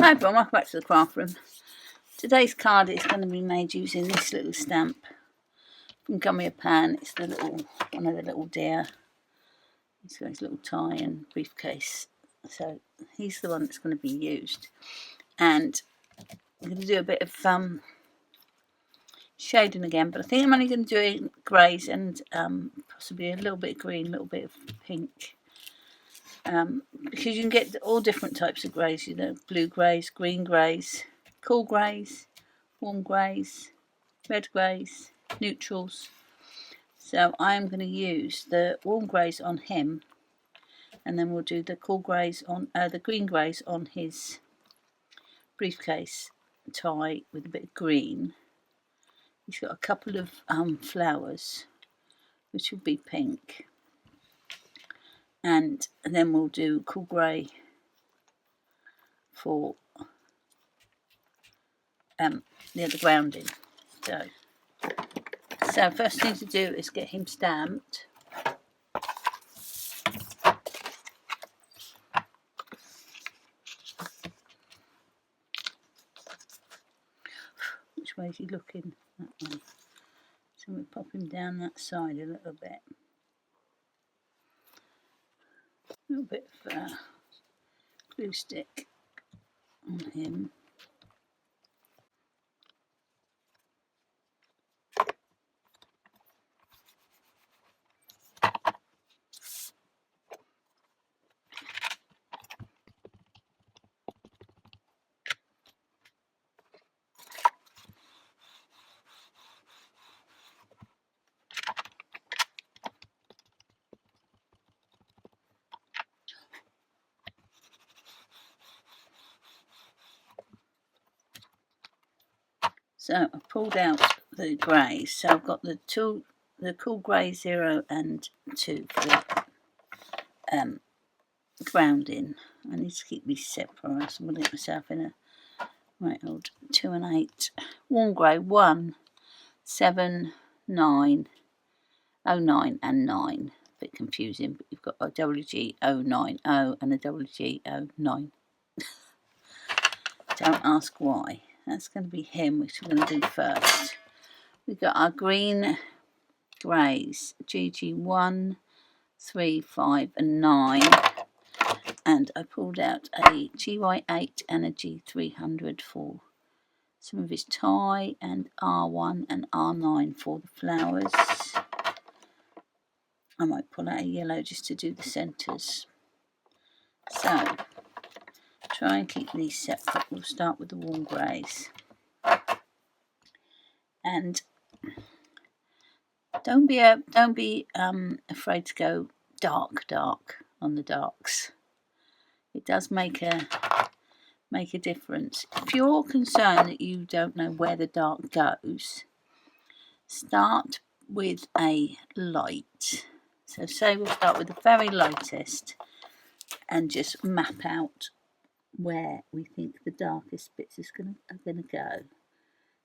Hi everyone, welcome back to the craft room. Today's card is going to be made using this little stamp from Gummiapan. It's the little one of the little deer. He's got his little tie and briefcase. So he's the one that's going to be used. And I'm going to do a bit of shading again, but I think I'm only going to do it greys and possibly a little bit of green, a little bit of pink. Because you can get all different types of greys, you know, blue greys, green greys, cool greys, warm greys, red greys, neutrals. So I'm going to use the warm greys on him, and then we'll do the cool greys on the green greys on his briefcase tie with a bit of green. He's got a couple of flowers, which will be pink. And then we'll do cool grey for the grounding. So first thing to do is get him stamped. Which way is he looking? That way. So we pop him down that side a little bit. A little bit of glue stick on him. So I pulled out the greys. So I've got the cool grey 0 and 2 for grounding. I need to keep these separate, else I'm going to get myself in a right old 2 and 8. Warm grey 1, 7, 9, 09 and 9. A bit confusing, but you've got a WG090 and a WG09. Don't ask why. That's going to be him, which we're going to do first. We've got our green greys, GG1, 3, 5 and 9. And I pulled out a GY8 and a G300 for some of his tie, and R1 and R9 for the flowers. I might pull out a yellow just to do the centres. So, try and keep these separate. We'll start with the warm greys. And don't be afraid to go dark on the darks. It does make a difference. If you're concerned that you don't know where the dark goes, start with a light. So say we'll start with the very lightest and just map out where we think the darkest bits are going to go.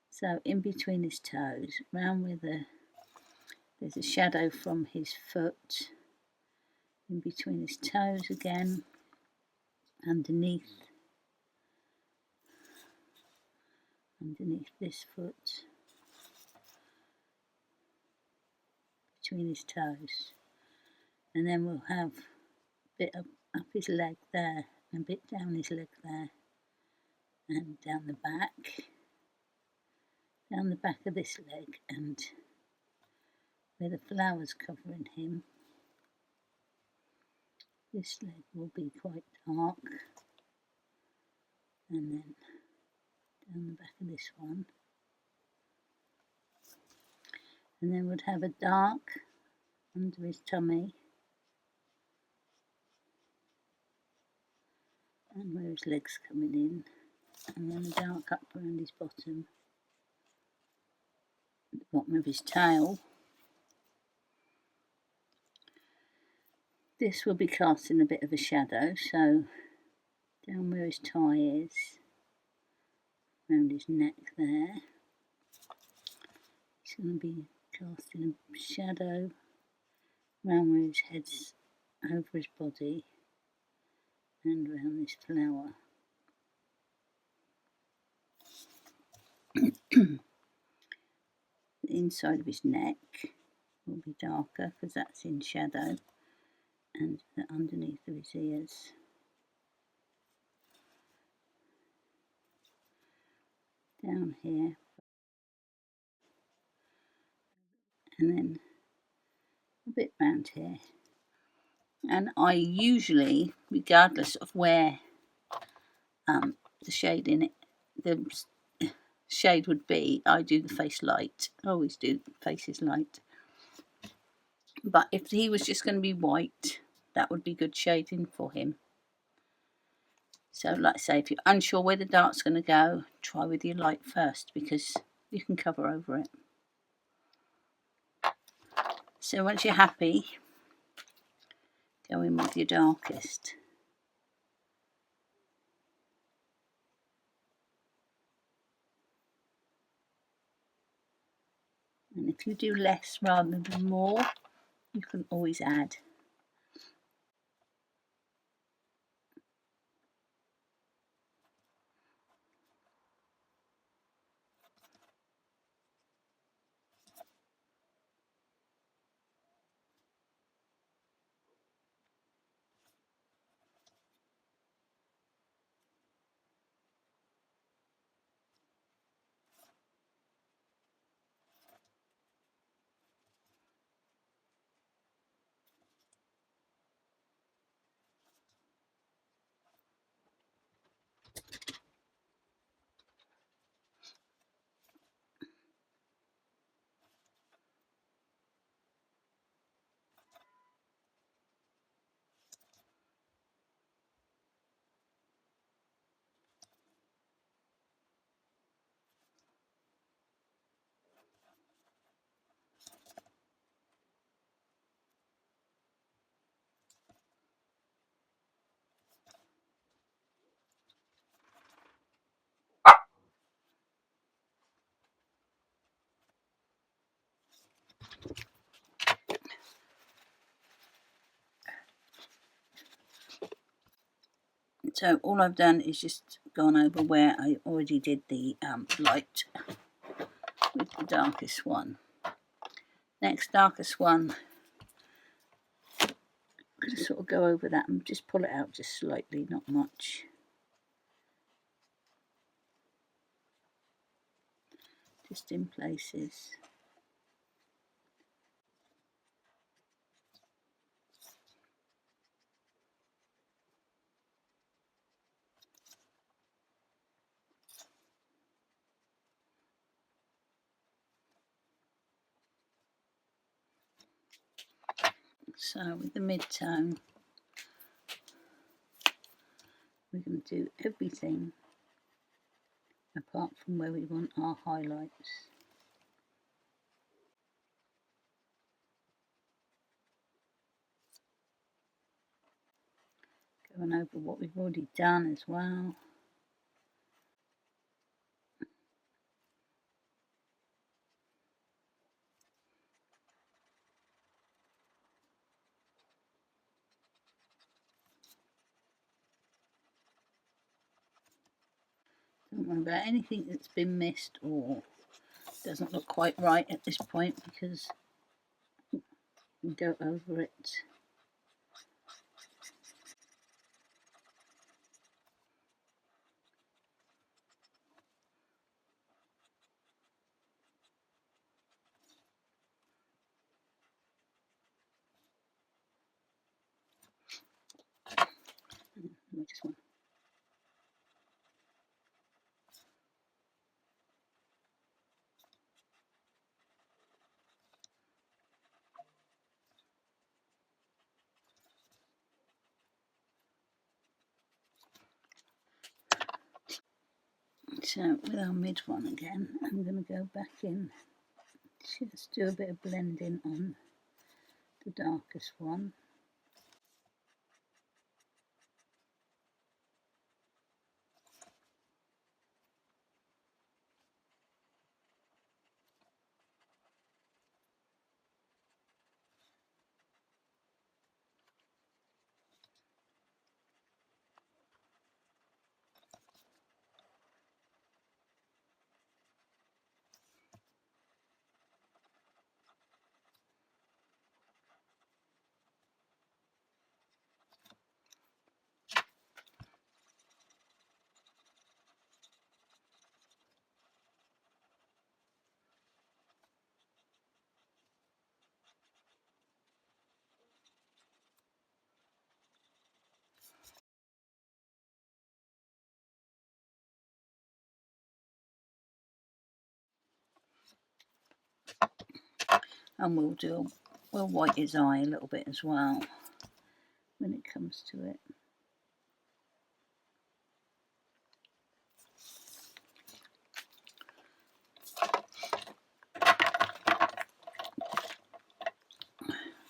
So in between his toes, round where there's a shadow from his foot, in between his toes again, underneath this foot, between his toes, and then we'll have a bit up his leg there, and a bit down his leg there, and down the back of this leg, and where the flowers covering him. This leg will be quite dark, and then down the back of this one, and then we'd have a dark under his tummy, and where his legs coming in, and then a dark up around his bottom, at the bottom of his tail. This will be casting a bit of a shadow, so down where his tie is, around his neck there, it's going to be casting a shadow around where his head's over his body and around this flower. The inside of his neck will be darker because that's in shadow, and the underneath of his ears. Down here, and then a bit round here. And I usually, regardless of where the shade in it, the shade would be, I do the face light. I always do faces light. But if he was just going to be white, that would be good shading for him. So like I say, if you're unsure where the dark's going to go, try with your light first, because you can cover over it. So once you're happy, go in with your darkest. And if you do less rather than more, you can always add. So all I've done is just gone over where I already did the light with the darkest one. Next darkest one, I'm going to sort of go over that and just pull it out just slightly, not much. Just in places. So with the mid-tone, we're going to do everything apart from where we want our highlights. Going over what we've already done as well. Don't worry about anything that's been missed or doesn't look quite right at this point, because you can go over it. I just want So with our mid one again, I'm going to go back in, just do a bit of blending on the darkest one. And we'll white his eye a little bit as well when it comes to it.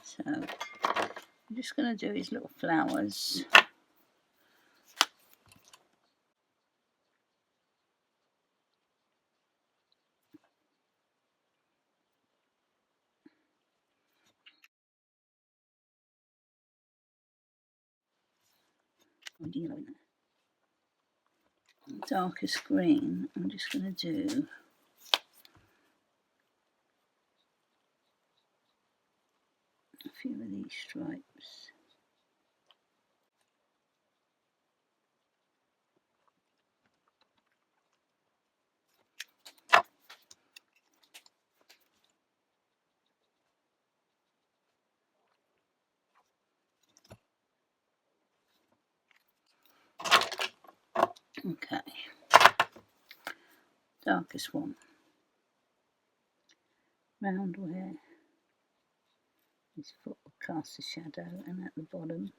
So I'm just going to do his little flowers. Darkest green, I'm just going to do a few of these stripes. Okay, darkest one, round where his foot will cast a shadow, and at the bottom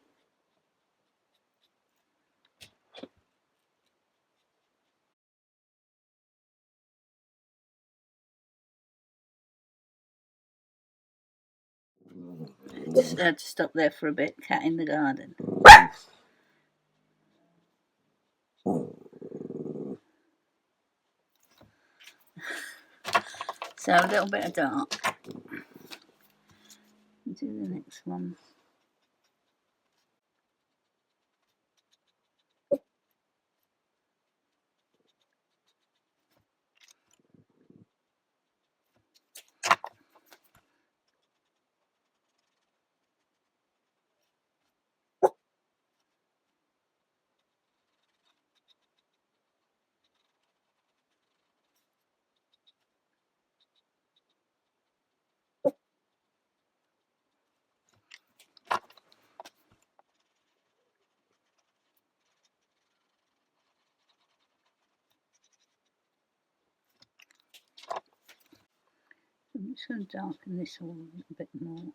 just had to stop there for a bit. Cat in the garden. So a little bit of dark. Do the next one. I'm just going to darken this all a little bit more.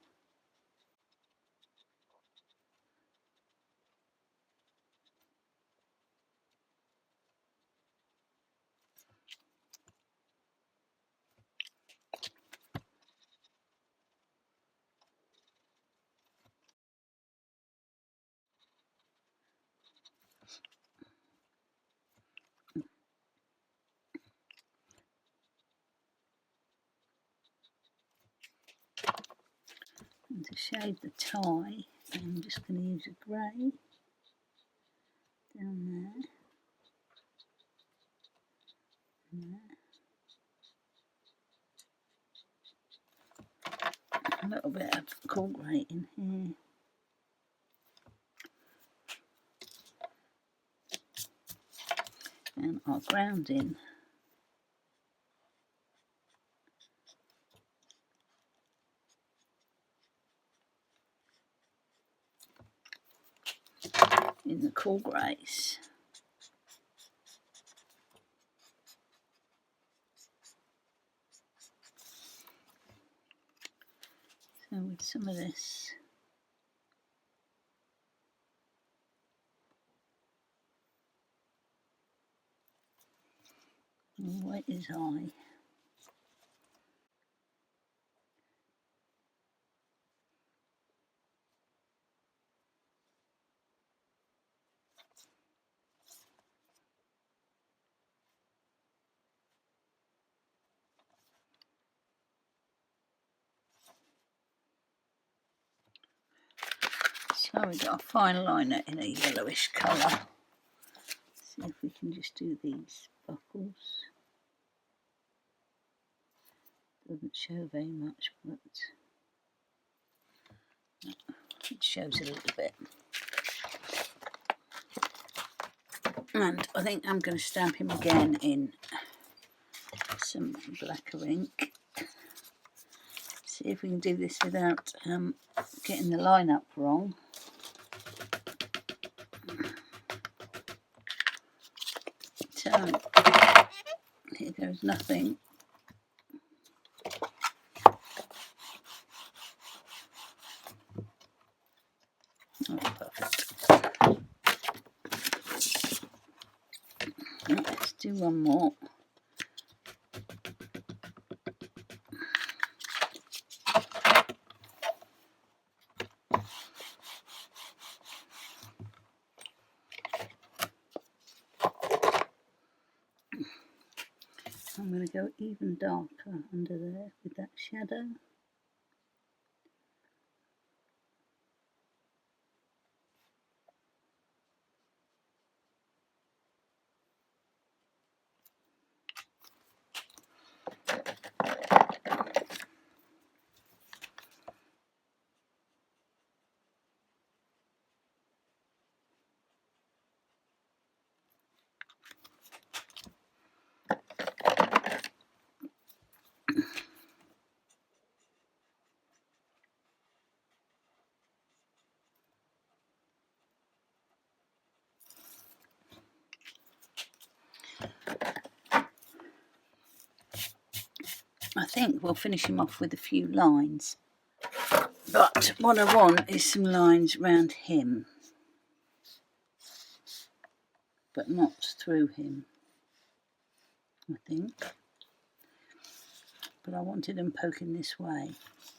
And to shade the tie, I'm just going to use a grey down there and there. A little bit of cool grey in here. And our grounding. In the cool greys. So with some of this and white his eye. So we've got a fine liner in a yellowish colour. See if we can just do these buckles. Doesn't show very much, but it shows a little bit. And I think I'm going to stamp him again in some blacker ink. See if we can do this without getting the line up wrong. So here goes nothing. Oh, perfect. Let's do one more. I'm going to go even darker under there with that shadow. I think we'll finish him off with a few lines, but what I want is some lines around him, but not through him, I think. But I wanted them poking this way,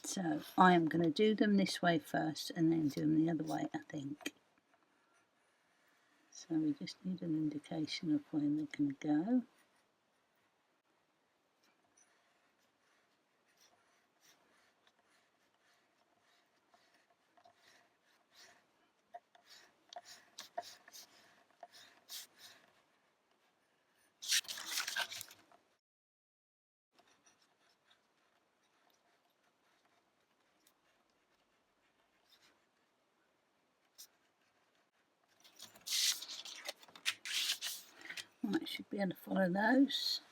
so I am going to do them this way first and then do them the other way, I think. So we just need an indication of where they're going to go. I should be able to follow those.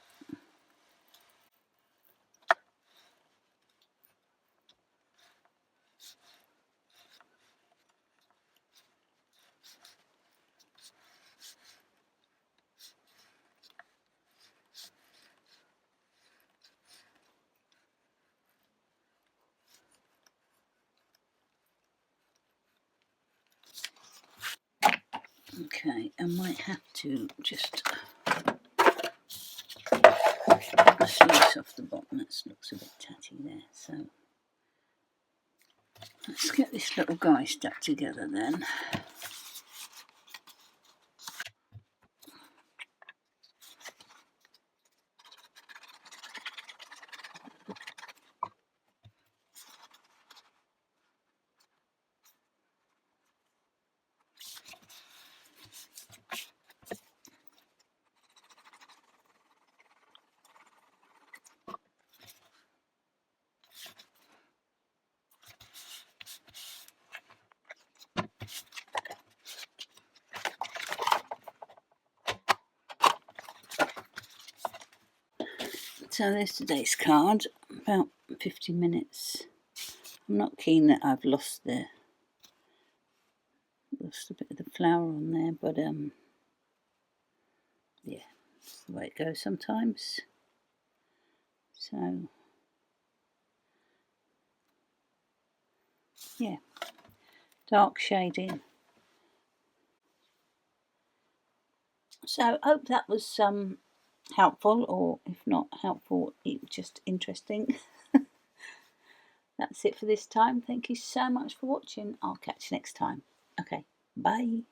Okay, I might have to just get the sleeves off the bottom. That looks a bit tatty there. So let's get this little guy stuck together then. So there's today's card, about 50 minutes. I'm not keen that I've lost a bit of the flower on there, but yeah, that's the way it goes sometimes. So yeah, dark shading. So I hope that was helpful, or if not helpful, just interesting. That's it for this time. Thank you so much for watching. I'll catch you next time. Okay, bye.